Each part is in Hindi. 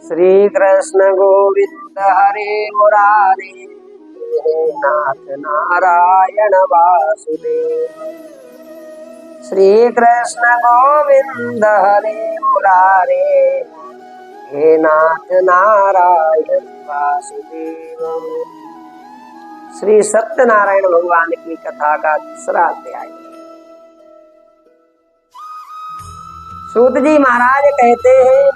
श्री कृष्ण गोविंद हरे मुरारे, हे नाथ नारायण वासुदेव। श्री कृष्ण गोविंद हरे मुरारे, हे नाथ नारायण वासुदेव। श्री सत्यनारायण भगवान की कथा का दूसरा अध्याय। सूत जी महाराज कहते हैं,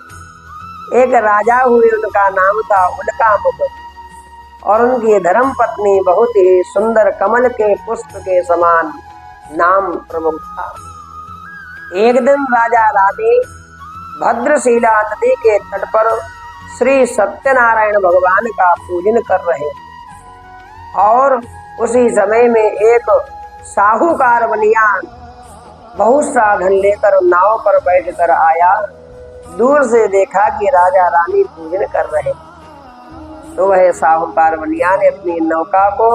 एक राजा हुए, उनका नाम था उल्कामुख, और उनकी धर्म पत्नी बहुत ही सुंदर, कमल के पुष्प के समान नाम प्रमुख था। एक दिन राजा रानी भद्रशिला नदी के तट पर श्री सत्यनारायण भगवान का पूजन कर रहे थे, और उसी समय में एक साहूकार बनिया बहुत सा धन लेकर नाव पर बैठ कर आया। दूर से देखा कि राजा रानी पूजन कर रहे, तो वह साहूकार बनिया ने अपनी नौका को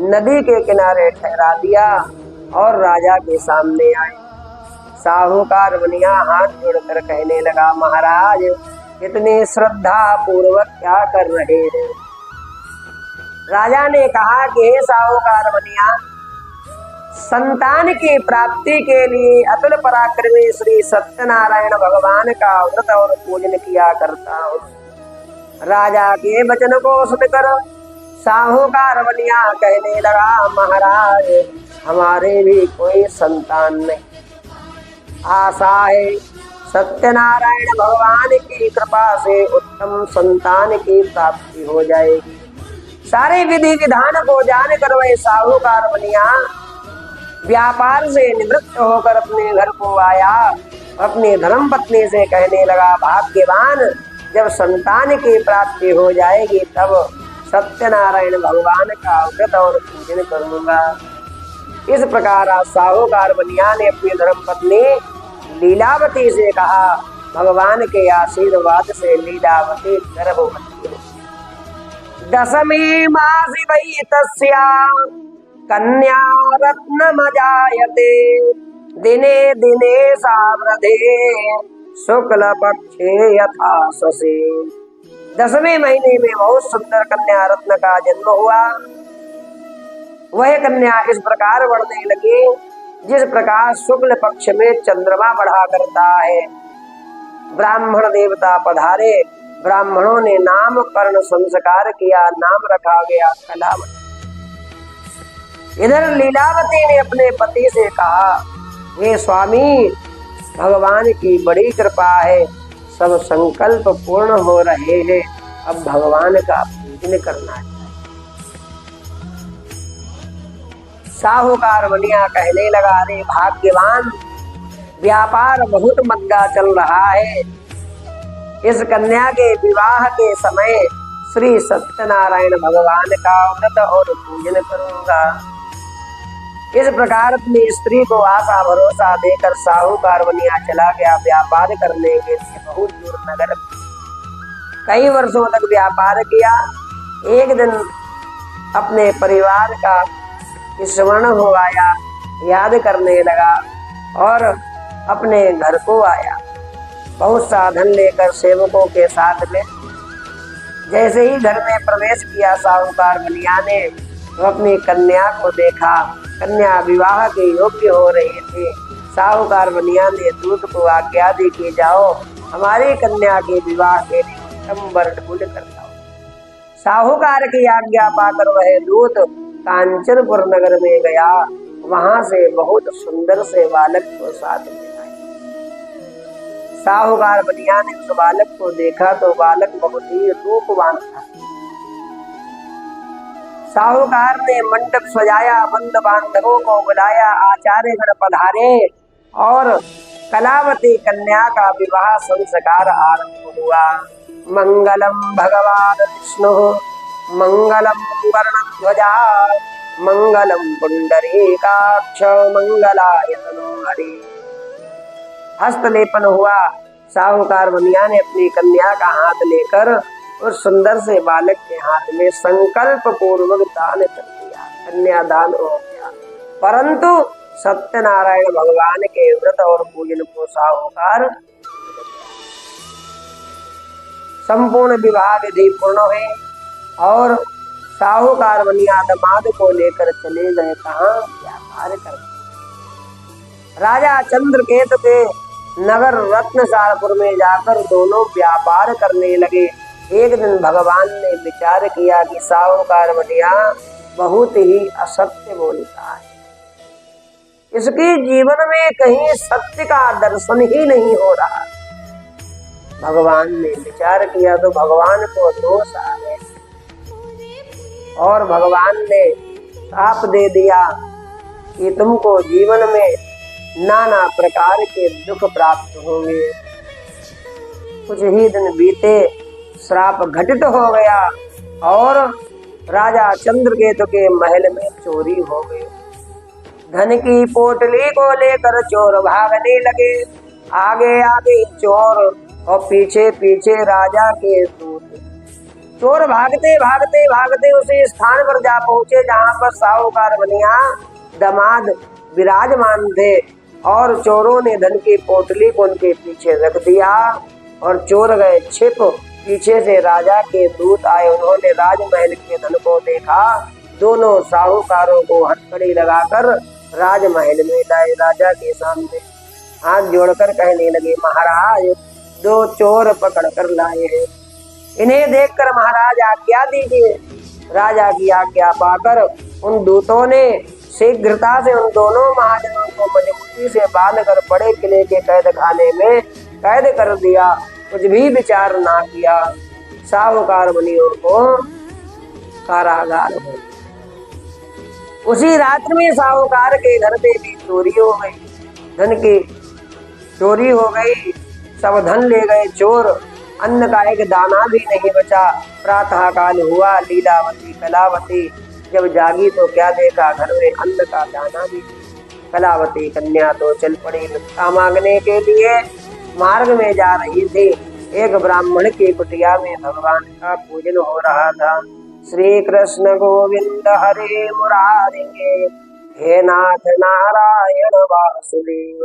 नदी के किनारे ठहरा दिया और राजा के सामने आए। साहूकार बनिया हाथ जोड़कर कहने लगा, महाराज कितने श्रद्धा पूर्वक क्या कर रहे हैं। राजा ने कहा कि हे साहूकार बनिया, संतान की प्राप्ति के लिए अतुल पराक्रमी श्री सत्यनारायण भगवान का व्रत और पूजन किया करता हूँ। राजा के वचन को सुनकर साहूकार बनिया कहने लगा, महाराज हमारे भी कोई संतान नहीं, आशा है सत्यनारायण भगवान की कृपा से उत्तम संतान की प्राप्ति हो जाएगी। सारे विधि विधान को जानकर वह साहूकार बनिया व्यापार से निवृत्त होकर अपने घर को आया। अपनी धर्म पत्नी से कहने लगा, भाग्यवान, जब संतान की प्राप्ति हो जाएगी तब सत्यनारायण भगवान का व्रत और पूजन करूंगा। इस प्रकार साहूकार बनिया ने अपनी धर्म पत्नी लीलावती से कहा। भगवान के आशीर्वाद से लीलावती गर्भवती हो। दशमी मासी वै तस्या कन्या रत्नमजायते, दिने दिने सा वृद्धे शुक्ल पक्षे यथा शशि। 10वें महीने में बहुत सुंदर कन्या रत्न का जन्म हुआ। वह कन्या इस प्रकार बढ़ने लगी जिस प्रकार शुक्ल पक्ष में चंद्रमा बढ़ा करता है। ब्राह्मण देवता पधारे, ब्राह्मणों ने नामकरण संस्कार किया, नाम रखा गया कलावती। इधर लीलावती ने अपने पति से कहा, हे स्वामी, भगवान की बड़ी कृपा है, सब संकल्प पूर्ण हो रहे हैं, अब भगवान का पूजन करना है। साहूकार बनिया कहने लगा, अरे भाग्यवान, व्यापार बहुत मंदा चल रहा है, इस कन्या के विवाह के समय श्री सत्यनारायण भगवान का व्रत और पूजन करूंगा। इस प्रकार अपनी स्त्री को आशा भरोसा देकर साहूकार बनिया चला गया व्यापार करने के लिए बहुत दूर नगर। कई वर्षों तक व्यापार किया। एक दिन अपने परिवार का स्मरण हो आया, याद करने लगा और अपने घर को आया। बहुत सा धन लेकर सेवकों के साथ में जैसे ही घर में प्रवेश किया साहूकार बनिया ने, तो अपनी कन्या को देखा। कन्या विवाह के योग्य हो रही थी। साहूकार बनिया ने दूत को आज्ञा दी कि जाओ हमारी कन्या के विवाह के लिए उत्तम वर ढूंढ कर लाओ। साहूकार की आज्ञा पाकर वह दूत कांचनपुर नगर में गया। वहां से बहुत सुंदर से बालक को साथ में लाया। साहूकार बनिया ने उस बालक को देखा तो बालक बहुत ही रूपवान था। साहूकार ने मंडप सजाया, बंद बांधवों को बुलाया, आचार्य गण पधारे और कलावती कन्या का विवाह संस्कार आरंभ हुआ। मंगलम भगवान विष्णु मंगलम वर्णध्वजा मंगलम पुंडरीकाक्ष मंगलाय तनोहरि। हस्तलेपन हुआ। साहूकार बनिया ने अपनी कन्या का हाथ लेकर उस सुंदर से बालक के हाथ में संकल्प पूर्वक दान कर दिया। कन्यादान हो गया। परंतु सत्यनारायण भगवान के व्रत और पूजन को साहूकार संपूर्ण विवाह विधि पूर्ण हुई और साहूकार बनिया दामाद को लेकर चले गए कहाँ, व्यापार कर। राजा चंद्रकेतु के नगर रत्नसारपुर में जाकर दोनों व्यापार करने लगे। एक दिन भगवान ने विचार किया कि साहूकार बनिया बहुत ही असत्य बोलता है, इसके जीवन में कहीं सत्य का दर्शन ही नहीं हो रहा। भगवान ने विचार किया तो भगवान को दोष आ गया और भगवान ने शाप दे दिया कि तुमको जीवन में नाना प्रकार के दुख प्राप्त होंगे। कुछ ही दिन बीते, श्राप घटित हो गया और राजा चंद्रकेतु के महल में चोरी हो गई। धन की पोटली को लेकर चोर भागने लगे, आगे आगे चोर और पीछे पीछे राजा के दूत। चोर भागते भागते भागते उसी स्थान पर जा पहुंचे जहां पर साहूकार बनिया दामाद विराजमान थे और चोरों ने धन की पोटली को उनके पीछे रख दिया और चोर गए छिप। पीछे से राजा के दूत आए, उन्होंने राजमहल के धन को देखा। दोनों साहूकारों को हथकड़ी लगाकर राजमहल में लाए। राजा के सामने हाथ जोड़कर कहने लगे, महाराज दो चोर पकड़ कर लाए हैं, इन्हें देखकर महाराज आज्ञा दीजिए। राजा की आज्ञा पाकर उन दूतों ने शीघ्रता से उन दोनों महाजनों को मजबूती से बांधकर बड़े किले के कैद खाने में कैद कर दिया। कुछ भी विचार ना किया, साहूकार बनियों को कारागार हो। उसी रात्रि में साहूकार के घर पे भी चोरी हो गई, धन की चोरी हो गई, सब धन ले गए चोर। अन्न का एक दाना भी नहीं बचा। प्रातः काल हुआ, लीलावती कलावती जब जागी तो क्या देखा, घर में अन्न का दाना भी। कलावती कन्या तो चल पड़ी भिक्षा मांगने के लिए। मार्ग में जा रही थी, एक ब्राह्मण की कुटिया में भगवान का पूजन हो रहा था। श्री कृष्ण गोविंद हरे मुरारे, हे नाथ नारायण वासुदेव।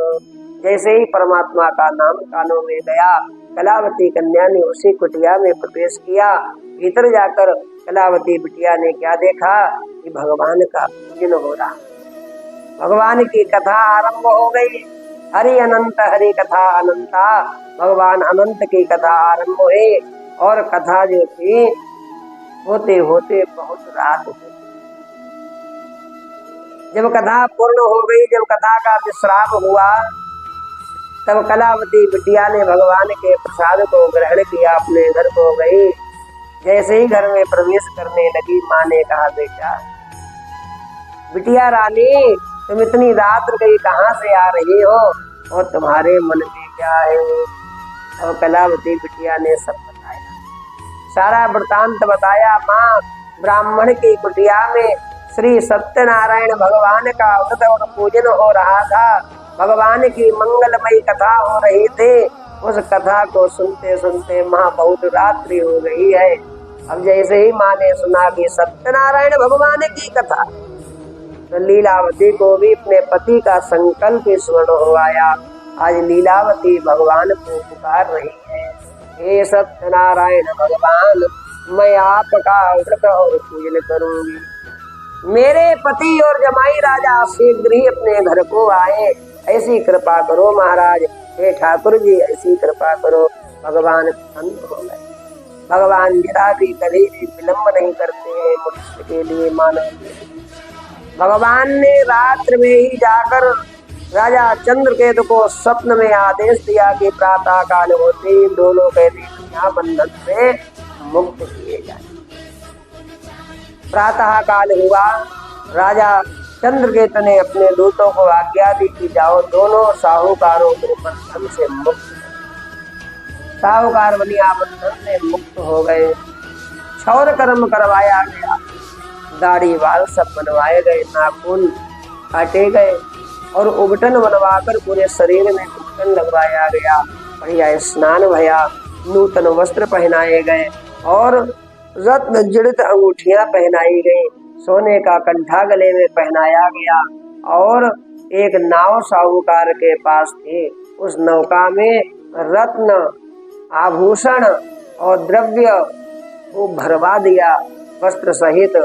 जैसे ही परमात्मा का नाम कानों में गया, कलावती कन्या ने उसी कुटिया में प्रवेश किया। भीतर जाकर कलावती बिटिया ने क्या देखा कि भगवान का पूजन हो रहा। भगवान की कथा आरंभ हो गई। हरि अनंत हरि कथा अनंता, भगवान अनंत की कथा आरंभ हुई और कथा जो थी होते होते बहुत रात हो। जब कथा पूर्ण हो गई, जब कथा का विश्राम हुआ, तब कलावती बिटिया ने भगवान के प्रसाद को ग्रहण किया, अपने घर को गई। जैसे ही घर में प्रवेश करने लगी, माँ ने कहा, बेटा बिटिया रानी तुम इतनी रात गई कहाँ से आ रही हो और तुम्हारे मन में क्या है। और कलावती बिटिया ने सब बताया, सारा वृतांत बताया। माँ, ब्राह्मण की कुटिया में श्री सत्यनारायण भगवान का व्रत और पूजन हो रहा था। भगवान की मंगलमयी कथा हो रही थी। उस कथा को सुनते सुनते माँ बहुत रात्रि हो गई है। अब जैसे ही माँ ने सुना कि सत्यनारायण भगवान की कथा, तो लीलावती को भी अपने पति का संकल्प स्मरण हो आया। आज लीलावती भगवान को पुकार रही है, हे सत्यनारायण भगवान, मैं आपका व्रत और पूजन करूंगी। मेरे पति और जमाई राजा शीघ्र ही अपने घर को आए, ऐसी कृपा करो महाराज। हे ठाकुर जी, ऐसी कृपा करो। भगवान प्रसन्न हो गए। भगवान जरा भी कभी भी विलम्ब नहीं करते हैं मनुष्य के लिए, मानव के लिए। भगवान ने रात्र में ही जाकर राजा चंद्रकेतु को स्वप्न में आदेश दिया कि प्रातः काल होते ही दोनों कैदी बंधन से मुक्त किए जाए। प्रातः काल हुआ, राजा चंद्रकेतु ने अपने दूतों को आज्ञा दी कि जाओ दोनों साहूकारों को बंधन से मुक्त। साहूकार बनिया बंधन से मुक्त हो गए। क्षौर कर्म करवाया गया, दाढ़ी बाल सब बनवाए गए, नाखून काटे गए और उबटन बनवाकर पूरे शरीर में उबटन लगवाया गया। बढ़िया स्नान भया, नूतन वस्त्र पहनाए गए और रत्न जड़ित अंगूठियां पहनाई गई। सोने का कंठा गले में पहनाया गया और एक नाव साहूकार के पास थी। उस नौका में रत्न आभूषण और द्रव्य को भरवा दिया वस्त्र सहित।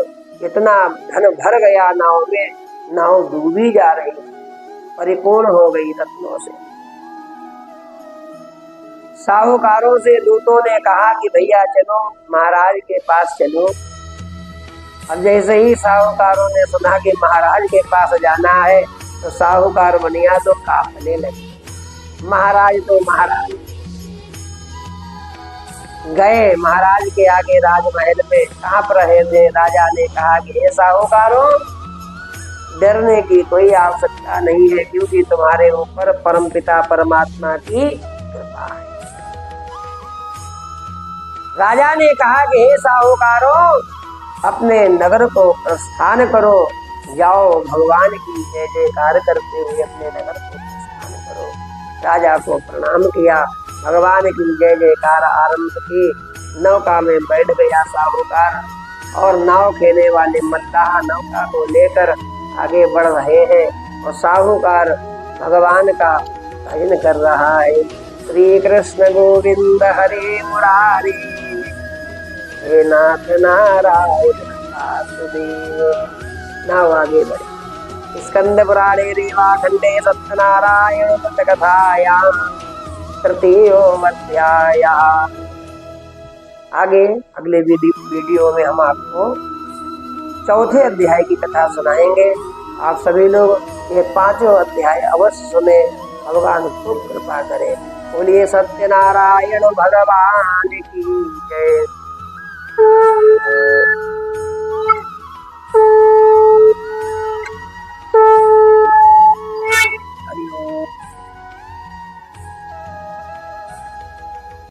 इतना धन भर गया नाव में, नाव डूबी जा रही, परिपूर्ण हो गई रत्नों से। साहूकारों से दूतों ने कहा कि भैया चलो महाराज के पास चलो। अब जैसे ही साहूकारों ने सुना कि महाराज के पास जाना है तो साहूकार बनिया तो कांपने लगे। महाराज तो महाराज गए महाराज के आगे राजमहल में कांप रहे थे। राजा ने कहा कि हे साहूकारों, डरने की कोई आवश्यकता नहीं है, क्योंकि तुम्हारे ऊपर परमपिता परमात्मा की कृपा है। राजा ने कहा कि हे साहूकारों, अपने नगर को प्रस्थान करो, जाओ भगवान की जय जयकार करते हुए अपने नगर को प्रस्थान करो। राजा को प्रणाम किया, भगवान की जय जयकार आरंभ की। नौका में बैठ गया साहूकार और नाव खेने वाले मल्लाह नौका को लेकर आगे बढ़ रहे हैं और साहूकार भगवान का भजन कर रहा है। श्री कृष्ण गोविंद हरे मुरारी, हे नाथ नारायण वासुदेव। नाव आगे बढ़े। स्कंद पुराणे रेवा खंडे सत्यनारायण कथायां तृतीयोऽध्याय। आगे अगले वीडियो में हम आपको चौथे अध्याय की कथा सुनाएंगे। आप सभी लोग ये पांचों अध्याय अवश्य सुने, भगवान खूब कृपा करे। बोलिए सत्यनारायण भगवान की जय।